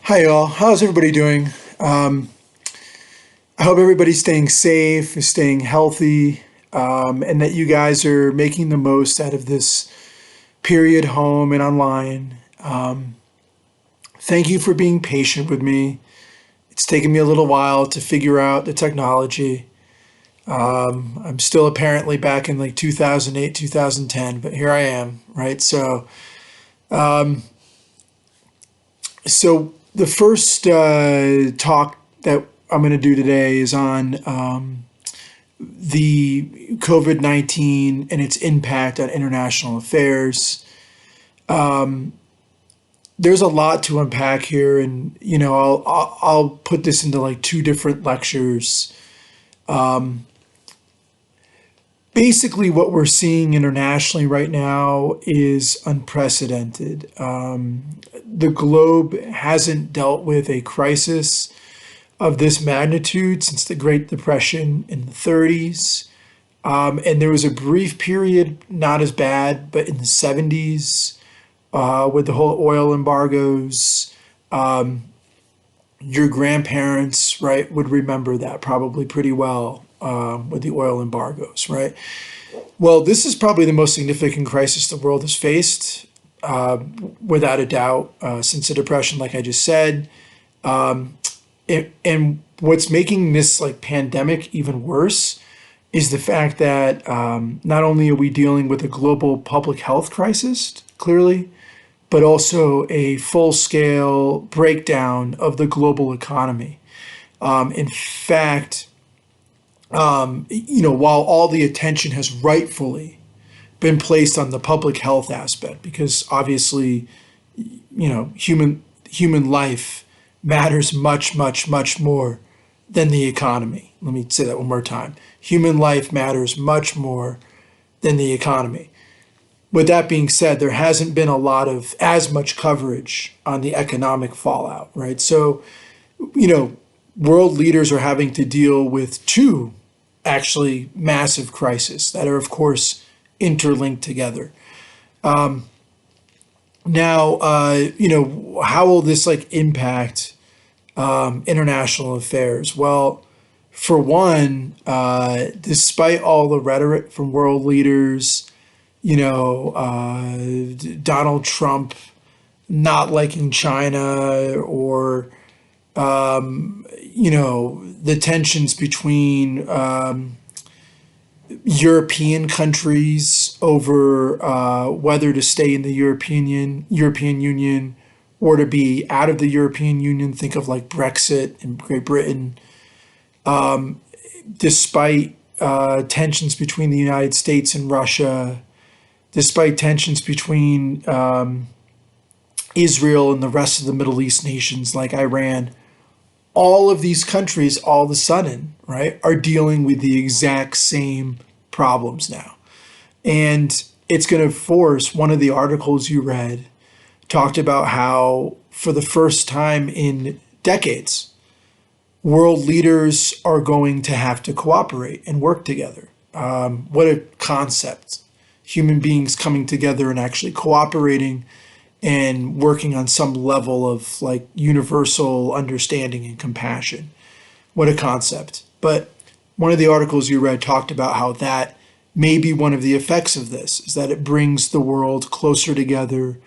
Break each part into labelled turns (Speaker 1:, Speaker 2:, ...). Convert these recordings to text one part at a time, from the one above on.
Speaker 1: Hi, y'all. How's everybody doing? Um, I hope everybody's staying safe, is staying healthy, and that you guys are making the most out of this period home and online. Thank you for being patient with me. It's taken me a little while to figure out the technology. I'm still apparently back in like 2008, 2010, but here I am, right? So the first talk that I'm going to do today is on the COVID 19 and its impact on international affairs. There's a lot to unpack here, and I'll put this into like two different lectures. Basically, what we're seeing internationally right now is unprecedented. The globe hasn't dealt with a crisis of this magnitude since the Great Depression in the 30s. And there was a brief period, not as bad, but in the 70s, with the whole oil embargoes. Your grandparents, right, would remember that probably pretty well, with the oil embargoes, right? Well, this is probably the most significant crisis the world has faced, uh, without a doubt, since the Depression, like I just said. And what's making this like pandemic even worse is the fact that not only are we dealing with a global public health crisis, clearly, but also a full scale breakdown of the global economy. In fact, while all the attention has rightfully been placed on the public health aspect, because obviously, human life matters much, much, much more than the economy. Let me say that one more time. Human life matters much more than the economy. With that being said, there hasn't been a lot of as much coverage on the economic fallout, right? So, you know, world leaders are having to deal with two actually massive crises that are, of course, interlinked together. Now, how will this like impact international affairs? Well, for one, despite all the rhetoric from world leaders, Donald Trump not liking China, or the tensions between European countries over whether to stay in the European Union or to be out of the European Union. Think of like Brexit in Great Britain. Despite tensions between the United States and Russia, despite tensions between Israel and the rest of the Middle East nations like Iran, all of these countries all of a sudden, right, are dealing with the exact same problems now. And it's going to force, one of the articles you read talked about how, for the first time in decades, world leaders are going to have to cooperate and work together. What a concept. Human beings coming together and actually cooperating and working on some level of like universal understanding and compassion. What a concept. But one of the articles you read talked about how that may be one of the effects of this, is that it brings the world closer together.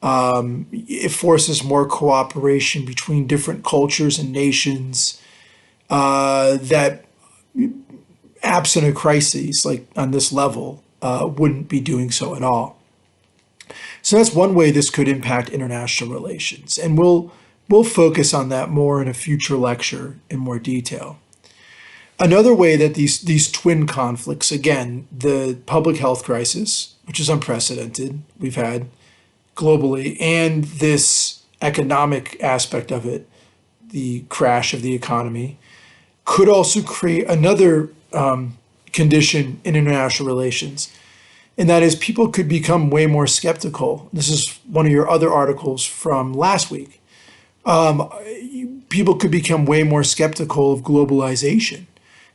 Speaker 1: It forces more cooperation between different cultures and nations, that absent a crisis like on this level wouldn't be doing so at all. So that's one way this could impact international relations, and we'll focus on that more in a future lecture in more detail. Another way that these twin conflicts, again, the public health crisis, which is unprecedented, we've had globally, and this economic aspect of it, the crash of the economy, could also create another condition in international relations, and that is people could become way more skeptical. This is one of your other articles from last week. People could become way more skeptical of globalization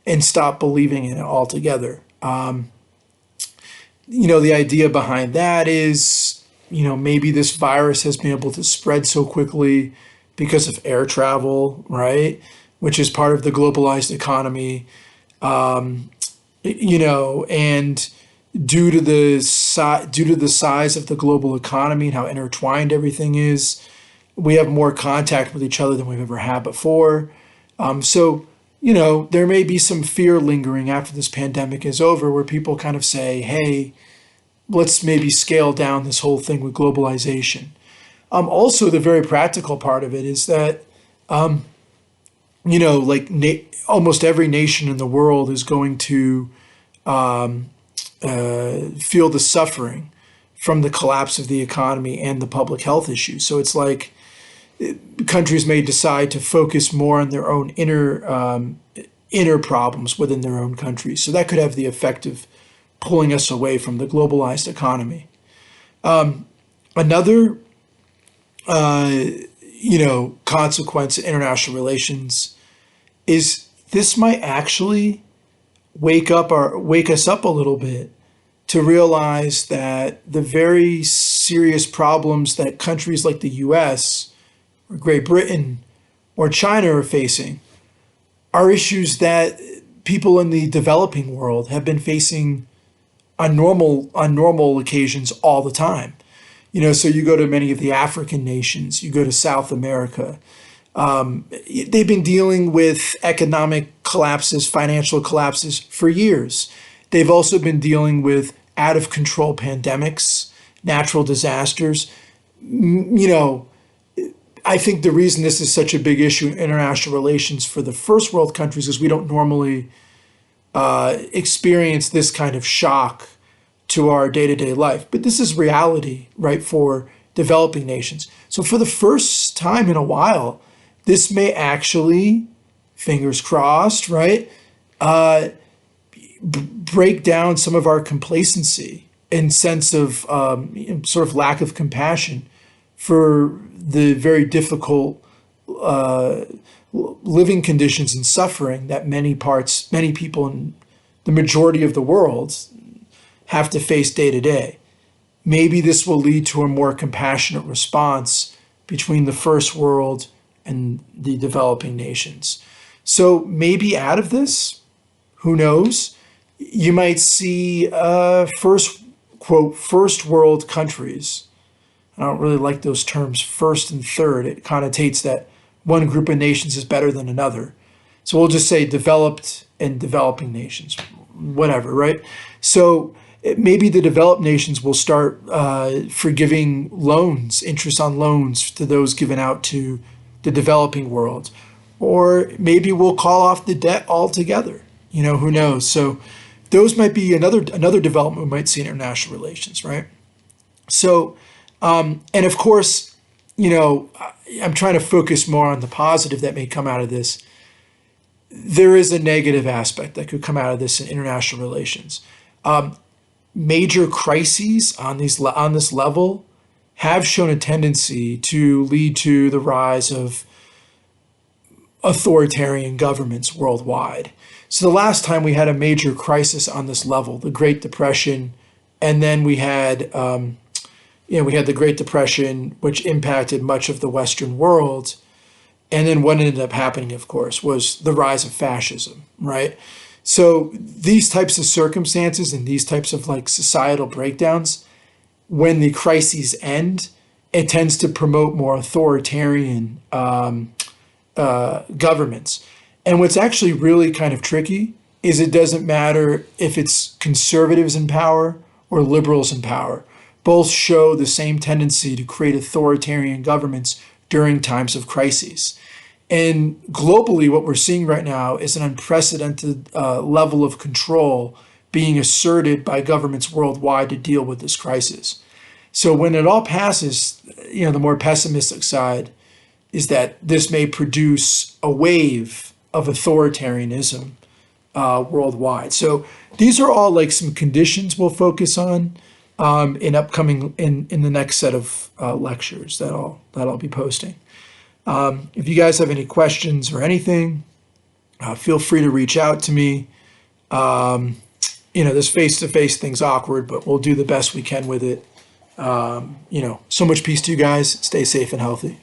Speaker 1: and stop believing in it altogether. The idea behind that is, maybe this virus has been able to spread so quickly because of air travel, right? Which is part of the globalized economy, and due to the size of the global economy and how intertwined everything is, we have more contact with each other than we've ever had before. So, there may be some fear lingering after this pandemic is over where people kind of say, hey, let's maybe scale down this whole thing with globalization. Also, the very practical part of it is that, almost every nation in the world is going to feel the suffering from the collapse of the economy and the public health issues. So it's like countries may decide to focus more on their own inner problems within their own countries. So that could have the effect of pulling us away from the globalized economy. Another, consequence of international relations is this might actually wake us up a little bit to realize that the very serious problems that countries like the US or Great Britain or China are facing are issues that people in the developing world have been facing on normal occasions all the time. So you go to many of the African nations, you go to South America, they've been dealing with economic collapses, financial collapses for years. They've also been dealing with out of control pandemics, natural disasters. I think the reason this is such a big issue in international relations for the first world countries is we don't normally experience this kind of shock to our day-to-day life. But this is reality, right, for developing nations. So for the first time in a while, this may actually, fingers crossed, right, break down some of our complacency and sense of sort of lack of compassion for the very difficult living conditions and suffering that many people in the majority of the world have to face day to day. Maybe this will lead to a more compassionate response between the first world and the developing nations. So maybe out of this, who knows, you might see first world countries. I don't really like those terms, first and third. It connotates that one group of nations is better than another. So we'll just say developed and developing nations, whatever, right? So maybe the developed nations will start forgiving loans, interest on loans to those given out to the developing world. Or maybe we'll call off the debt altogether. Who knows? So those might be another development we might see in international relations, right? So, and of course, I'm trying to focus more on the positive that may come out of this. There is a negative aspect that could come out of this in international relations. Major crises on this level have shown a tendency to lead to the rise of authoritarian governments worldwide. So the last time we had a major crisis on this level, the Great Depression, and then we had the Great Depression, which impacted much of the Western world. And then what ended up happening, of course, was the rise of fascism, right? So these types of circumstances and these types of societal breakdowns, when the crises end, it tends to promote more authoritarian governments. And what's actually really kind of tricky is it doesn't matter if it's conservatives in power or liberals in power. Both show the same tendency to create authoritarian governments during times of crises. And globally, what we're seeing right now is an unprecedented level of control being asserted by governments worldwide to deal with this crisis. So when it all passes, the more pessimistic side is that this may produce a wave of authoritarianism worldwide. So these are all some conditions we'll focus on in the next set of lectures that I'll be posting. If you guys have any questions or anything, feel free to reach out to me. This face-to-face thing's awkward, but we'll do the best we can with it. So much peace to you guys. Stay safe and healthy.